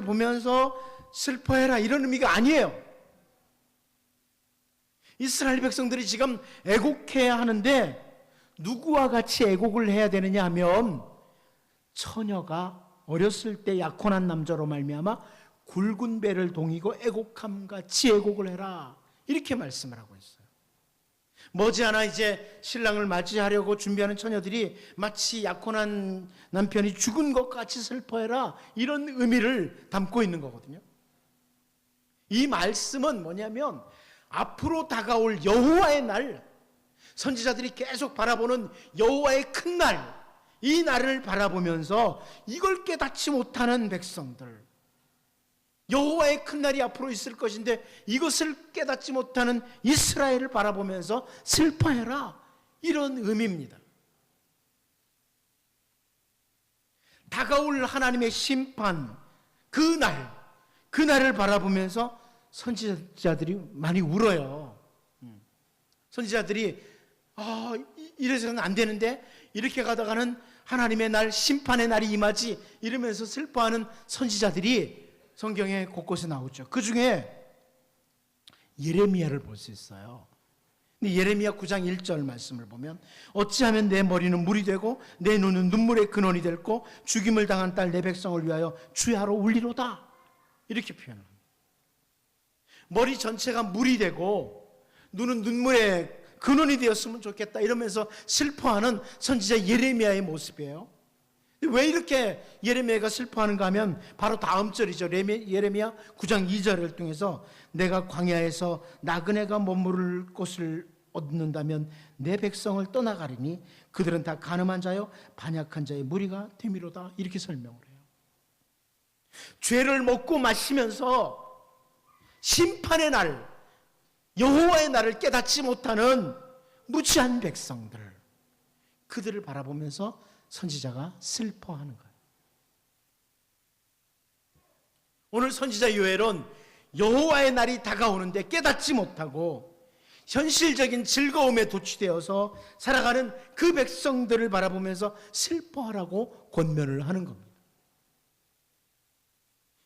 보면서 슬퍼해라 이런 의미가 아니에요. 이스라엘 백성들이 지금 애곡해야 하는데 누구와 같이 애곡을 해야 되느냐 하면 처녀가 어렸을 때 약혼한 남자로 말미암아 굵은 배를 동이고 애곡함같이 애곡을 해라 이렇게 말씀을 하고 있어요. 머지않아 이제 신랑을 맞이하려고 준비하는 처녀들이 마치 약혼한 남편이 죽은 것 같이 슬퍼해라 이런 의미를 담고 있는 거거든요. 이 말씀은 뭐냐면 앞으로 다가올 여호와의 날, 선지자들이 계속 바라보는 여호와의 큰 날, 이 날을 바라보면서 이걸 깨닫지 못하는 백성들, 여호와의 큰 날이 앞으로 있을 것인데 이것을 깨닫지 못하는 이스라엘을 바라보면서 슬퍼해라 이런 의미입니다. 다가올 하나님의 심판, 그 날을 바라보면서 선지자들이 많이 울어요. 선지자들이 이래서는 안 되는데 이렇게 가다가는 하나님의 날, 심판의 날이 임하지 이러면서 슬퍼하는 선지자들이 성경에 곳곳에 나오죠. 그 중에 예레미야를 볼 수 있어요. 근데 예레미야 9장 1절 말씀을 보면 어찌하면 내 머리는 물이 되고 내 눈은 눈물의 근원이 될고 죽임을 당한 딸 내 백성을 위하여 주야로 울리로다 이렇게 표현합니다. 머리 전체가 물이 되고 눈은 눈물의 근원이 되었으면 좋겠다 이러면서 슬퍼하는 선지자 예레미야의 모습이에요. 왜 이렇게 예레미야가 슬퍼하는가 하면 바로 다음 절이죠. 예레미야 9장 2절을 통해서 내가 광야에서 나그네가 머무를 곳을 얻는다면 내 백성을 떠나가리니 그들은 다 간음한 자요 반약한 자의 무리가 되미로다 이렇게 설명을 해요. 죄를 먹고 마시면서 심판의 날, 여호와의 날을 깨닫지 못하는 무지한 백성들, 그들을 바라보면서 선지자가 슬퍼하는 거예요. 오늘 선지자 요엘은 여호와의 날이 다가오는데 깨닫지 못하고 현실적인 즐거움에 도취되어서 살아가는 그 백성들을 바라보면서 슬퍼하라고 권면을 하는 겁니다.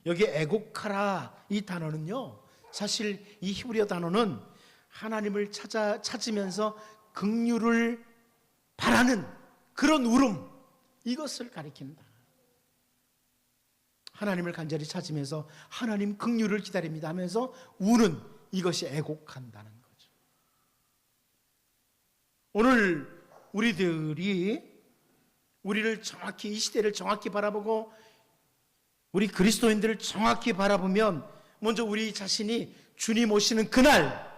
여기 애곡하라 이 단어는요, 사실 이 히브리어 단어는 하나님을 찾으면서 긍휼을 바라는 그런 울음, 이것을 가리킨다. 하나님을 간절히 찾으면서 하나님 긍휼을 기다립니다 하면서 우는, 이것이 애곡한다는 거죠. 오늘 우리들이 우리를 정확히, 이 시대를 정확히 바라보고 우리 그리스도인들을 정확히 바라보면 먼저 우리 자신이 주님 오시는 그날,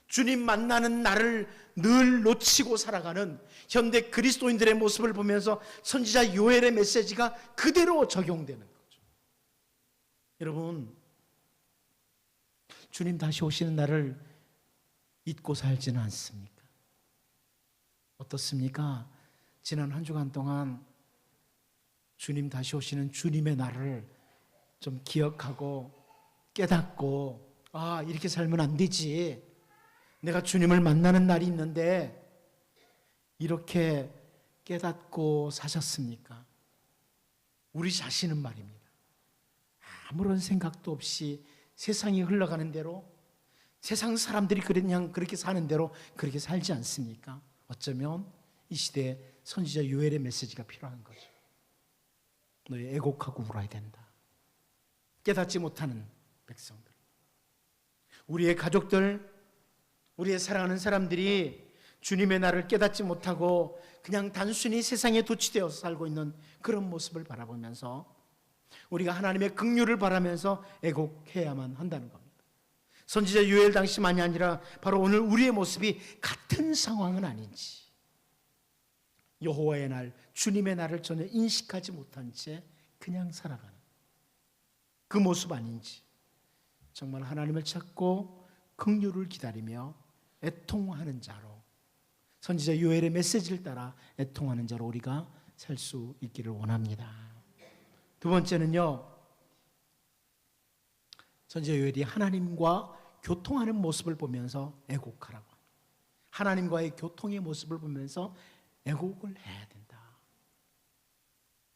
주님 만나는 날을 늘 놓치고 살아가는 현대 그리스도인들의 모습을 보면서 선지자 요엘의 메시지가 그대로 적용되는 거죠. 여러분, 주님 다시 오시는 날을 잊고 살지는 않습니까? 어떻습니까? 지난 한 주간 동안 주님 다시 오시는 주님의 날을 좀 기억하고 깨닫고, 이렇게 살면 안 되지, 내가 주님을 만나는 날이 있는데 이렇게 깨닫고 사셨습니까? 우리 자신은 말입니다, 아무런 생각도 없이 세상이 흘러가는 대로, 세상 사람들이 그냥 그렇게 사는 대로 그렇게 살지 않습니까? 어쩌면 이 시대에 선지자 요엘의 메시지가 필요한 거죠. 너희 애곡하고 울어야 된다. 깨닫지 못하는 백성들, 우리의 가족들, 우리의 사랑하는 사람들이 주님의 날을 깨닫지 못하고 그냥 단순히 세상에 도취되어서 살고 있는 그런 모습을 바라보면서 우리가 하나님의 긍휼을 바라면서 애곡해야만 한다는 겁니다. 선지자 요엘 당시만이 아니라 바로 오늘 우리의 모습이 같은 상황은 아닌지, 여호와의 날, 주님의 날을 전혀 인식하지 못한 채 그냥 살아가는 그 모습 아닌지, 정말 하나님을 찾고 긍휼을 기다리며 애통하는 자로, 선지자 요엘의 메시지를 따라 애통하는 자로 우리가 살 수 있기를 원합니다. 두 번째는요, 선지자 요엘이 하나님과 교통하는 모습을 보면서 애곡하라고, 하나님과의 교통의 모습을 보면서 애곡을 해야 된다,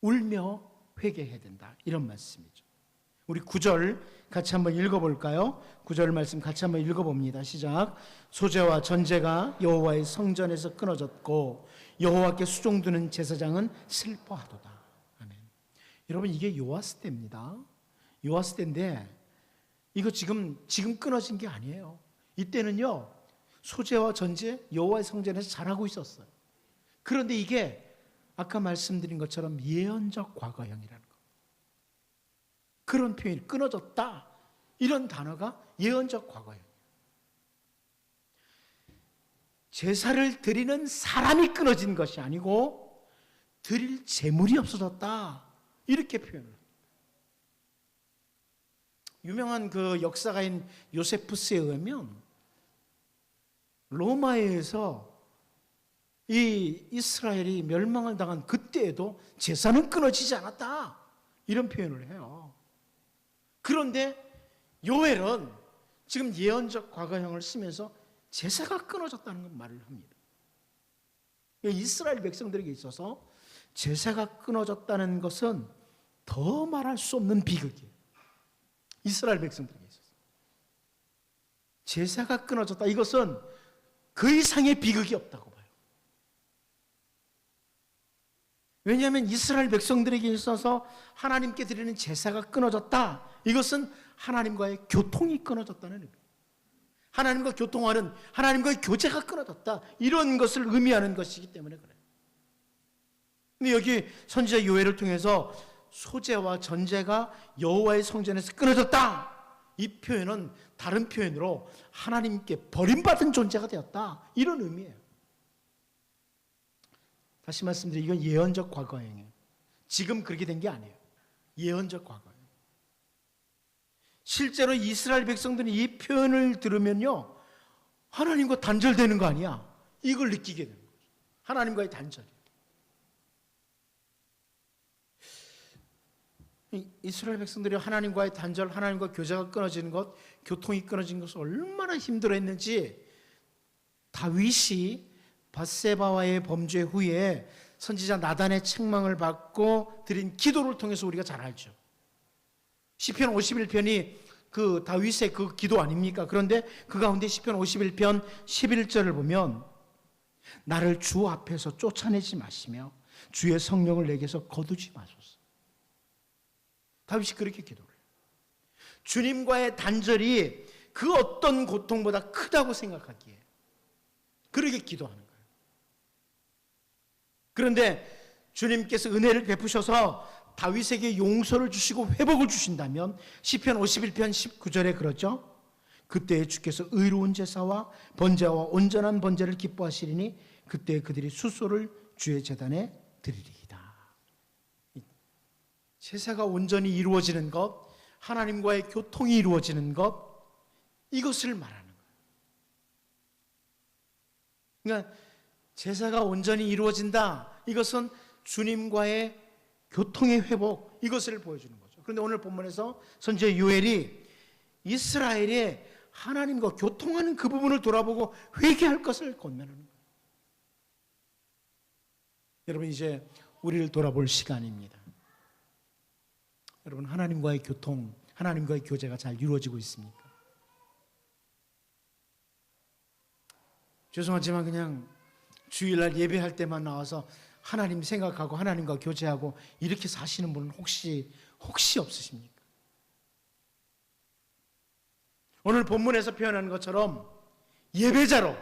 울며 회개해야 된다, 이런 말씀이죠. 우리 9절 같이 한번 읽어볼까요? 9절 말씀 같이 한번 읽어봅니다. 시작. 소재와 전제가 여호와의 성전에서 끊어졌고 여호와께 수종드는 제사장은 슬퍼하도다. 아멘. 여러분, 이게 요아스 때입니다. 요아스 때인데 이거 지금 끊어진 게 아니에요. 이때는요, 소재와 전제 여호와의 성전에서 잘하고 있었어요. 그런데 이게 아까 말씀드린 것처럼 예언적 과거형이라는 거. 그런 표현이 끊어졌다. 이런 단어가 예언적 과거형. 제사를 드리는 사람이 끊어진 것이 아니고 드릴 재물이 없어졌다. 이렇게 표현을 합니다. 유명한 그 역사가인 요세푸스에 의하면 로마에 의해서 이 이스라엘이 멸망을 당한 그때에도 제사는 끊어지지 않았다. 이런 표현을 해요. 그런데 요엘은 지금 예언적 과거형을 쓰면서 제사가 끊어졌다는 말을 합니다. 이스라엘 백성들에게 있어서 제사가 끊어졌다는 것은 더 말할 수 없는 비극이에요. 이스라엘 백성들에게 있어서 제사가 끊어졌다. 이것은 그 이상의 비극이 없다고 봐요. 왜냐하면 이스라엘 백성들에게 있어서 하나님께 드리는 제사가 끊어졌다. 이것은 하나님과의 교통이 끊어졌다는 의미예요. 하나님과 교통하는, 하나님과의 교제가 끊어졌다. 이런 것을 의미하는 것이기 때문에 그래요. 근데 여기 선지자 요엘을 통해서 소재와 전제가 여호와의 성전에서 끊어졌다. 이 표현은 다른 표현으로 하나님께 버림받은 존재가 되었다. 이런 의미예요. 다시 말씀드리면 이건 예언적 과거형이에요. 지금 그렇게 된 게 아니에요. 예언적 과거형. 실제로 이스라엘 백성들이 이 표현을 들으면요, 하나님과 단절되는 거 아니야. 이걸 느끼게 되는 거죠. 하나님과의 단절이. 이스라엘 백성들이 하나님과의 단절, 하나님과 교제가 끊어지는 것, 교통이 끊어진 것을 얼마나 힘들어했는지 다윗이 밧세바와의 범죄 후에 선지자 나단의 책망을 받고 드린 기도를 통해서 우리가 잘 알죠. 시편 51편이 그 다윗의 그 기도 아닙니까? 그런데 그 가운데 시편 51편 11절을 보면 나를 주 앞에서 쫓아내지 마시며 주의 성령을 내게서 거두지 마소서. 다윗이 그렇게 기도를 해요. 주님과의 단절이 그 어떤 고통보다 크다고 생각하기에 그렇게 기도하는 거예요. 그런데 주님께서 은혜를 베푸셔서 다윗에게 용서를 주시고 회복을 주신다면 시편 51편 19절에 그러죠. 그때에 주께서 의로운 제사와 번제와 온전한 번제를 기뻐하시리니 그때에 그들이 수소를 주의 제단에 드리리이다. 제사가 온전히 이루어지는 것, 하나님과의 교통이 이루어지는 것, 이것을 말하는 거예요. 그러니까 제사가 온전히 이루어진다. 이것은 주님과의 교통의 회복, 이것을 보여주는 거죠. 그런데 오늘 본문에서 선지자 요엘이 이스라엘의 하나님과 교통하는 그 부분을 돌아보고 회개할 것을 권면하는 거예요. 여러분, 이제 우리를 돌아볼 시간입니다. 여러분, 하나님과의 교통, 하나님과의 교제가 잘 이루어지고 있습니까? 죄송하지만 그냥 주일날 예배할 때만 나와서 하나님 생각하고 하나님과 교제하고 이렇게 사시는 분은 혹시 없으십니까? 오늘 본문에서 표현하는 것처럼 예배자로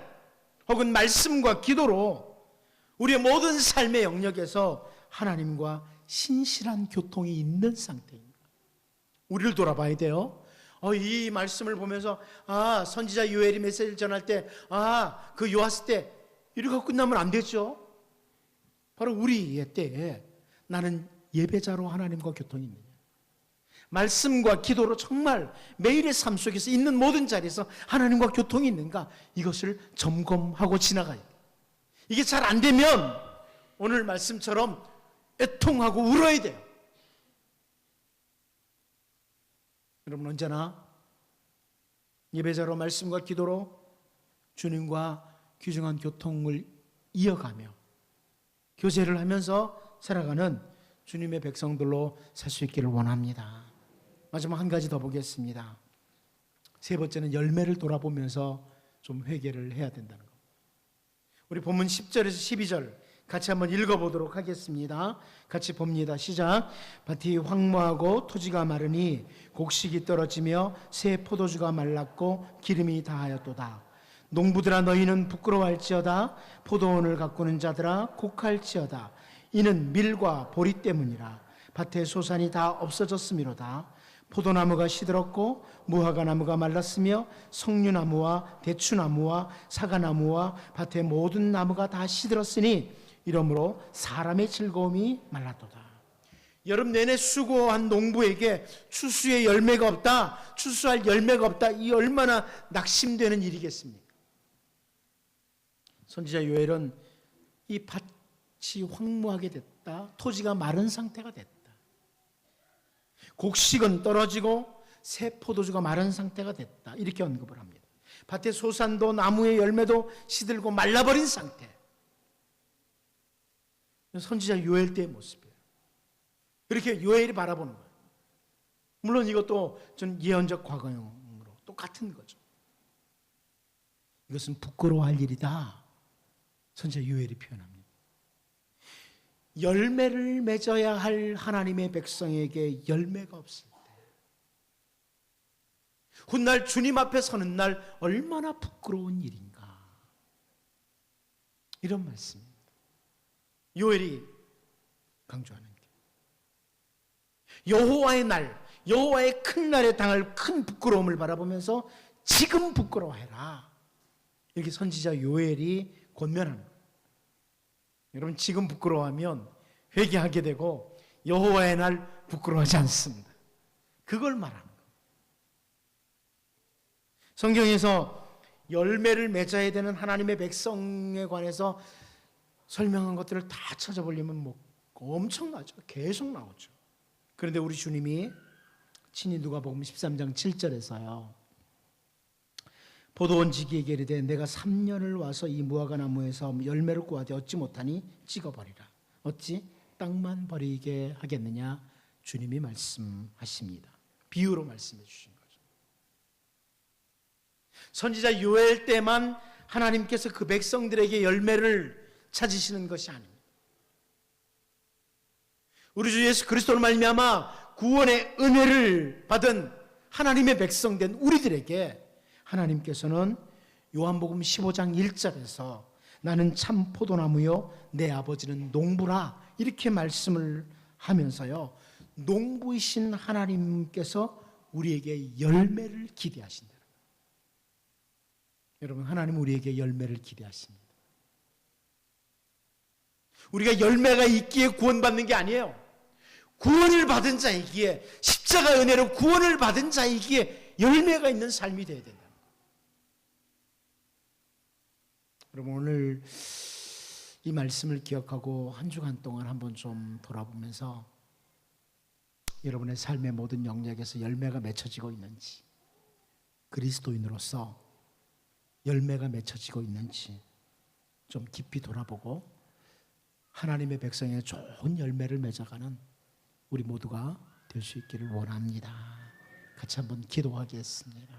혹은 말씀과 기도로 우리의 모든 삶의 영역에서 하나님과 신실한 교통이 있는 상태입니다. 우리를 돌아봐야 돼요. 이 말씀을 보면서 선지자 요엘이 메시지를 전할 때 그 요아스 때 이렇게 끝나면 안 되죠. 바로 우리의 때에 나는 예배자로 하나님과 교통이 있느냐, 말씀과 기도로 정말 매일의 삶 속에서 있는 모든 자리에서 하나님과 교통이 있는가, 이것을 점검하고 지나가야 돼요. 이게 잘 안 되면 오늘 말씀처럼 애통하고 울어야 돼요. 여러분, 언제나 예배자로 말씀과 기도로 주님과 귀중한 교통을 이어가며 교제를 하면서 살아가는 주님의 백성들로 살 수 있기를 원합니다. 마지막 한 가지 더 보겠습니다. 세 번째는 열매를 돌아보면서 좀 회개를 해야 된다는 것. 우리 본문 10절에서 12절 같이 한번 읽어보도록 하겠습니다. 같이 봅니다. 시작. 밭이 황무하고 토지가 마르니 곡식이 떨어지며 새 포도주가 말랐고 기름이 다하였도다. 농부들아 너희는 부끄러워할지어다. 포도원을 가꾸는 자들아 곡할지어다. 이는 밀과 보리 때문이라. 밭의 소산이 다 없어졌음이로다. 포도나무가 시들었고 무화과 나무가 말랐으며 석류나무와 대추나무와 사과나무와 밭의 모든 나무가 다 시들었으니 이러므로 사람의 즐거움이 말랐도다. 여름 내내 수고한 농부에게 추수의 열매가 없다, 추수할 열매가 없다, 이 얼마나 낙심되는 일이겠습니까? 선지자 요엘은 이 밭이 황무하게 됐다, 토지가 마른 상태가 됐다, 곡식은 떨어지고 새 포도주가 마른 상태가 됐다, 이렇게 언급을 합니다. 밭의 소산도 나무의 열매도 시들고 말라버린 상태. 선지자 요엘 때의 모습이에요. 그렇게 요엘이 바라보는 거예요. 물론 이것도 전 예언적 과거형으로 똑같은 거죠. 이것은 부끄러워할 일이다, 선지자 요엘이 표현합니다. 열매를 맺어야 할 하나님의 백성에게 열매가 없을 때, 훗날 주님 앞에 서는 날 얼마나 부끄러운 일인가, 이런 말씀입니다. 요엘이 강조하는 게 여호와의 날, 여호와의 큰 날에 당할 큰 부끄러움을 바라보면서 지금 부끄러워해라, 이렇게 선지자 요엘이 권면하는 거예요. 여러분, 지금 부끄러워하면 회개하게 되고 여호와의 날 부끄러워하지 않습니다. 그걸 말하는 거예요. 성경에서 열매를 맺어야 되는 하나님의 백성에 관해서 설명한 것들을 다 찾아보려면 뭐 엄청나죠. 계속 나오죠. 그런데 우리 주님이 친히 누가복음 13장 7절에서요, 포도원 지기에게 이르되 내가 3년을 와서 이 무화과 나무에서 열매를 구하되 얻지 못하니 찍어버리라. 어찌 땅만 버리게 하겠느냐, 주님이 말씀하십니다. 비유로 말씀해 주신 거죠. 선지자 요엘 때만 하나님께서 그 백성들에게 열매를 찾으시는 것이 아닙니다. 우리 주 예수 그리스도로 말미암아 구원의 은혜를 받은 하나님의 백성된 우리들에게 하나님께서는 요한복음 15장 1절에서 나는 참 포도나무요 내 아버지는 농부라, 이렇게 말씀을 하면서요, 농부이신 하나님께서 우리에게 열매를 기대하신다. 여러분, 하나님 우리에게 열매를 기대하십니다. 우리가 열매가 있기에 구원받는 게 아니에요. 구원을 받은 자이기에, 십자가 은혜로 구원을 받은 자이기에 열매가 있는 삶이 되어야 된다. 여러분, 오늘 이 말씀을 기억하고 한 주간 동안 한번 좀 돌아보면서 여러분의 삶의 모든 영역에서 열매가 맺혀지고 있는지, 그리스도인으로서 열매가 맺혀지고 있는지 좀 깊이 돌아보고 하나님의 백성에 좋은 열매를 맺어가는 우리 모두가 될 수 있기를 원합니다. 같이 한번 기도하겠습니다.